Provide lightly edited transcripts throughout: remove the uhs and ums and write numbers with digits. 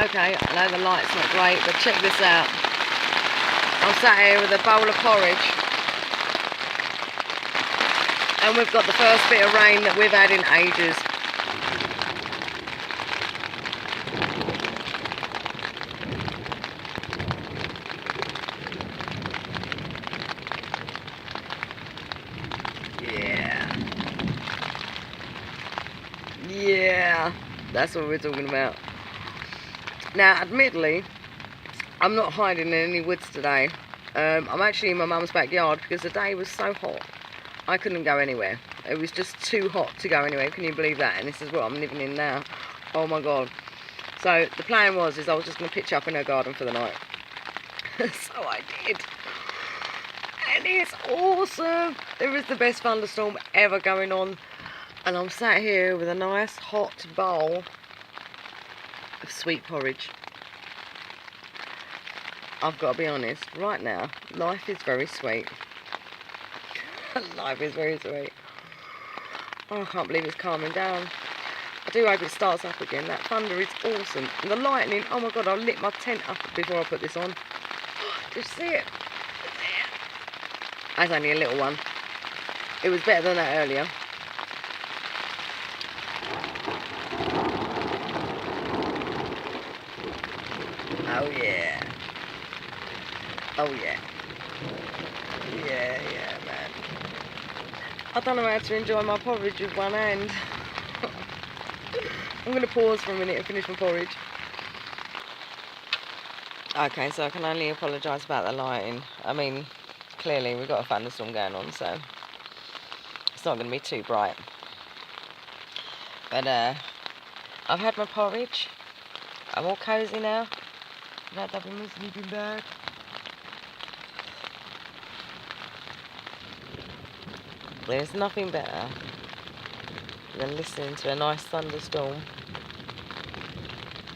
Okay, I know the light's not great, but check this out. I'm sat here with a bowl of porridge, and we've got the first bit of rain that we've had in ages. Yeah, that's what we're talking about. Now, admittedly, I'm not hiding in any woods today. I'm actually in my mum's backyard because the day was so hot I couldn't go anywhere. It was just too hot to go anywhere. Can you believe that? And this is what I'm living in now. Oh my god. So the plan was I was just going to pitch up in her garden for the night. So I did. And it's awesome. There is the best thunderstorm ever going on. And I'm sat here with a nice hot bowl of sweet porridge. I've got to be honest, right now, life is very sweet. Life is very sweet. Oh, I can't believe it's calming down. I do hope it starts up again. That thunder is awesome. And the lightning, oh my god, I lit my tent up before I put this on. Just see it. That's only a little one. It was better than that earlier. Oh yeah. Oh yeah. Yeah, man. I don't know how to enjoy my porridge with one hand. I'm going to pause for a minute and finish my porridge. Okay, so I can only apologise about the lighting. I mean, clearly we've got a thunderstorm going on, so it's not going to be too bright. But I've had my porridge. I'm all cosy now. Wrapped up in my sleeping bag. There's nothing better than listening to a nice thunderstorm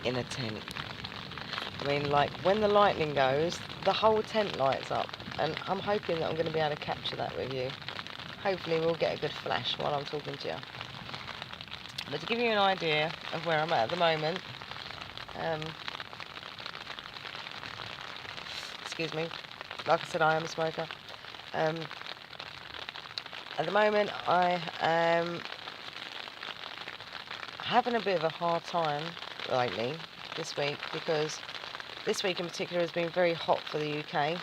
in a tent. I mean, like, when the lightning goes, the whole tent lights up, and I'm hoping that I'm going to be able to capture that with you. Hopefully we'll get a good flash while I'm talking to you. But to give you an idea of where I'm at the moment, excuse me, like I said, I am a smoker. At the moment, I am having a bit of a hard time lately, this week, because this week in particular has been very hot for the UK.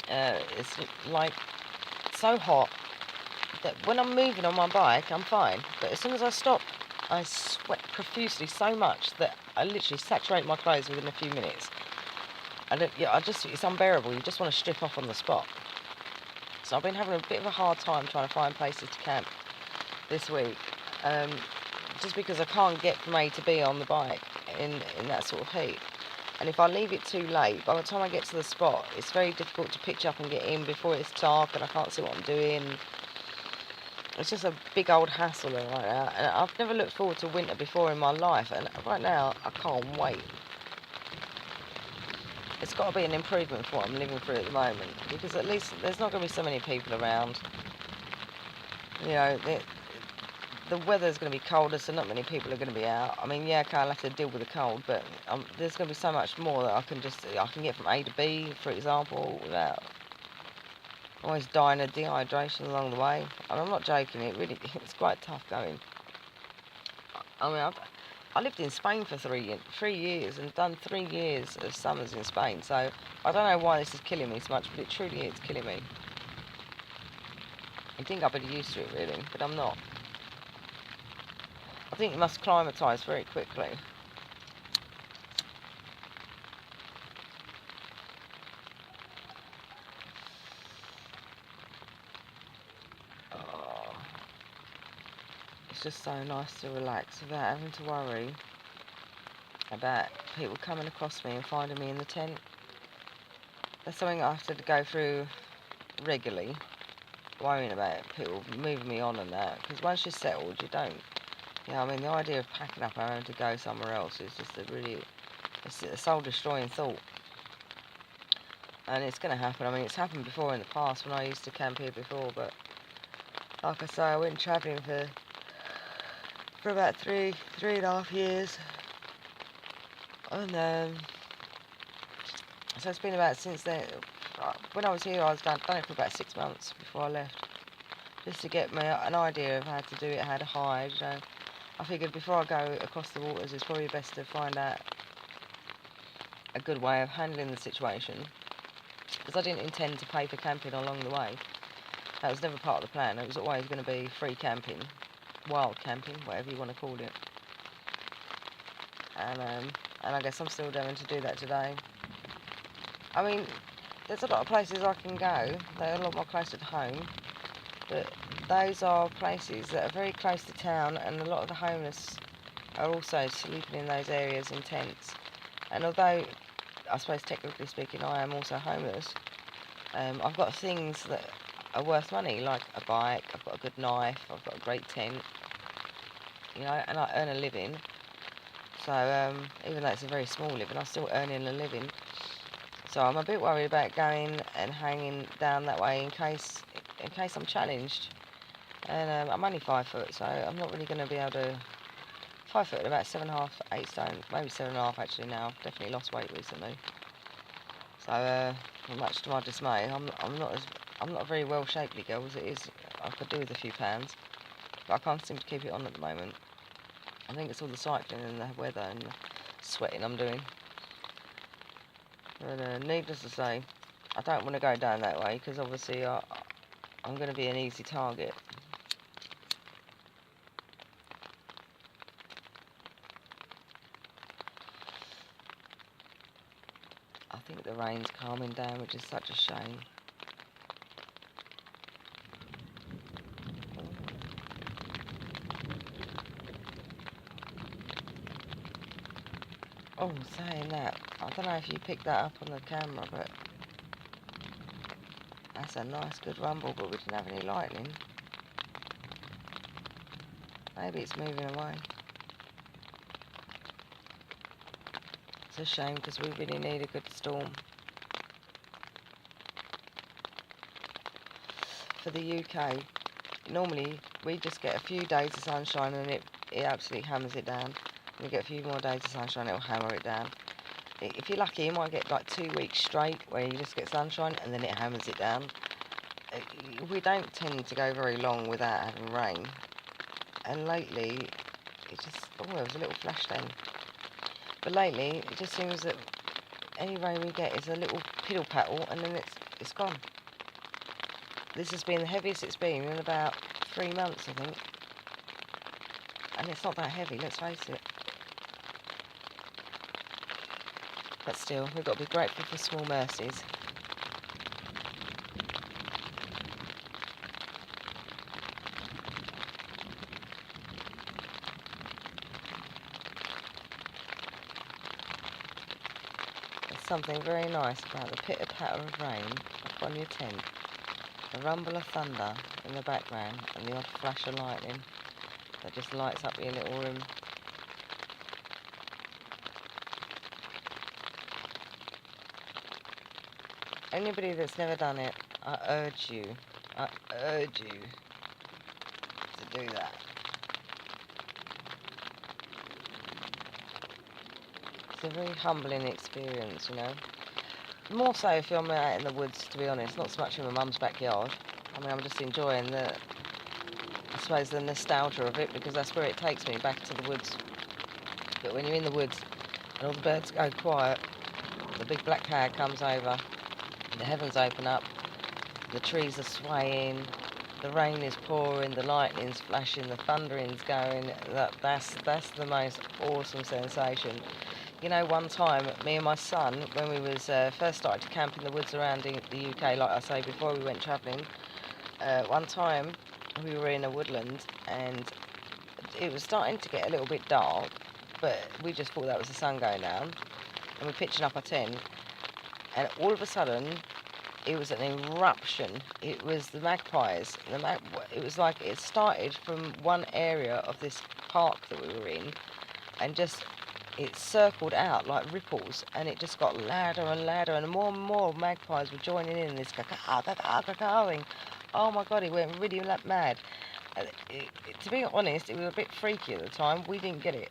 It's like so hot that when I'm moving on my bike, I'm fine. But as soon as I stop, I sweat profusely so much that I literally saturate my clothes within a few minutes. It's unbearable. You just want to strip off on the spot. So I've been having a bit of a hard time trying to find places to camp this week, just because I can't get from A to B on the bike in that sort of heat. And if I leave it too late, by the time I get to the spot, it's very difficult to pitch up and get in before it's dark and I can't see what I'm doing. It's just a big old hassle right now. And I've never looked forward to winter before in my life, and right now I can't wait. It's got to be an improvement for what I'm living through at the moment, because at least there's not going to be so many people around. You know, the weather's going to be colder, so not many people are going to be out. I mean, yeah, okay, I'll have to deal with the cold, but there's going to be so much more that I can get from A to B, for example, without always dying of dehydration along the way. I mean, I'm not joking. It's quite tough going. I mean, I lived in Spain for 3 years and done 3 years of summers in Spain, so I don't know why this is killing me so much, but it truly is killing me. I think I'd be used to it, really, but I'm not. I think you must acclimatise very quickly. Oh, it's just so nice to relax without having to worry about people coming across me and finding me in the tent. That's something I have to go through regularly, worrying about people moving me on and that, because once you're settled, you don't. I mean, the idea of packing up and having to go somewhere else is just it's a soul-destroying thought. And it's going to happen. I mean, it's happened before in the past when I used to camp here before, but like I say, I went travelling for about three and a half years. And so it's been about since then. When I was here, I was done it for about 6 months before I left, just to get me an idea of how to do it, how to hide. I figured before I go across the waters, it's probably best to find out a good way of handling the situation, because I didn't intend to pay for camping along the way. That was never part of the plan. It was always going to be free camping, wild camping, whatever you want to call it. And I guess I'm still going to do that today. I mean, there's a lot of places I can go. They're a lot more closer to home, but those are places that are very close to town, and a lot of the homeless are also sleeping in those areas in tents. And although, I suppose technically speaking, I am also homeless, I've got things that are worth money, like a bike, I've got a good knife, I've got a great tent, you know, and I earn a living. So even though it's a very small living, I'm still earning a living. So I'm a bit worried about going and hanging down that way in case I'm challenged. And I'm only 5 foot, so I'm not really going to be able to. 5 foot, about 7.5, 8 stone, maybe 7.5 actually now. I've definitely lost weight recently. So much to my dismay, I'm not a very well shapely girl as it is. I could do with a few pounds, but I can't seem to keep it on at the moment. I think it's all the cycling and the weather and the sweating I'm doing. But needless to say, I don't want to go down that way, because obviously I'm going to be an easy target. I think the rain's calming down, which is such a shame. Oh, saying that, I don't know if you picked that up on the camera, but that's a nice good rumble, but we didn't have any lightning. Maybe it's moving away. It's a shame, because we really need a good storm. For the UK, normally we just get a few days of sunshine and it absolutely hammers it down. We get a few more days of sunshine, it will hammer it down. If you're lucky, you might get like 2 weeks straight where you just get sunshine and then it hammers it down. We don't tend to go very long without having rain. And lately, there was a little flash then. But lately, it just seems that any rain we get is a little piddle paddle and then it's gone. This has been the heaviest it's been in about 3 months, I think. And it's not that heavy, let's face it. But still, we've got to be grateful for small mercies. There's something very nice about the pitter-patter of rain upon your tent, the rumble of thunder in the background, and the odd flash of lightning that just lights up your little room. Anybody that's never done it, I urge you to do that. It's a very humbling experience, you know. More so if I'm out in the woods, to be honest, not so much in my mum's backyard. I mean, I'm just enjoying I suppose, the nostalgia of it, because that's where it takes me, back to the woods. But when you're in the woods and all the birds go quiet, the big black cloud comes over, the heavens open up, the trees are swaying, the rain is pouring, the lightning's flashing, the thundering's going. That's the most awesome sensation. You know, one time, me and my son, when we was first started to camp in the woods around the UK, like I say, before we went travelling, one time we were in a woodland and it was starting to get a little bit dark, but we just thought that was the sun going down, and we're pitching up our tent, and all of a sudden it was an eruption. It was the magpies. It was like it started from one area of this park that we were in, and just it circled out like ripples, and it just got louder and louder, and more magpies were joining in this cacaing. Oh my god, it went really mad. To be honest, it was a bit freaky at the time. We didn't get it.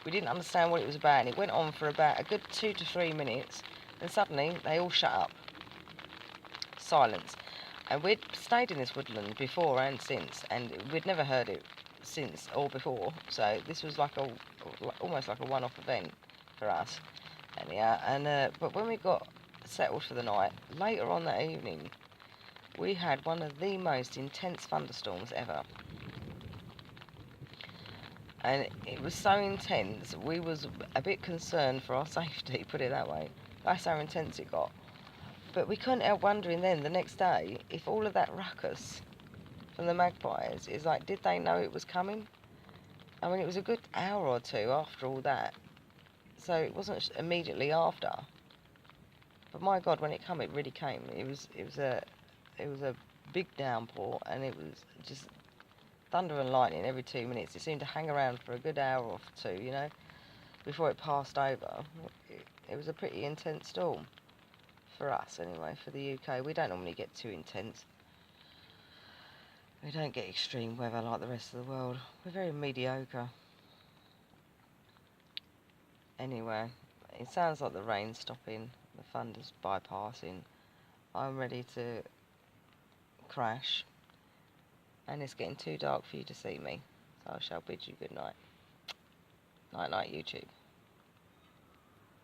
We didn't understand what it was about, and it went on for about a good 2 to 3 minutes, and suddenly they all shut up. Silence. And we'd stayed in this woodland before and since, and we'd never heard it since or before, so this was like almost like a one-off event for us. Anyhow, but when we got settled for the night, later on that evening, we had one of the most intense thunderstorms ever. And it was so intense, we was a bit concerned for our safety, put it that way. That's how intense it got. But we couldn't help wondering then, the next day, if all of that ruckus from the magpies is like, did they know it was coming? I mean, it was a good hour or two after all that, so it wasn't immediately after. But my God, when it came, it really came. It was a big downpour, and it was just thunder and lightning every 2 minutes. It seemed to hang around for a good hour or two, you know, before it passed over. It was a pretty intense storm for us, anyway. For the UK, we don't normally get too intense. We don't get extreme weather like the rest of the world. We're very mediocre. Anyway, it sounds like the rain's stopping, the thunder's bypassing. I'm ready to crash, and it's getting too dark for you to see me, so I shall bid you good night. Night night, YouTube.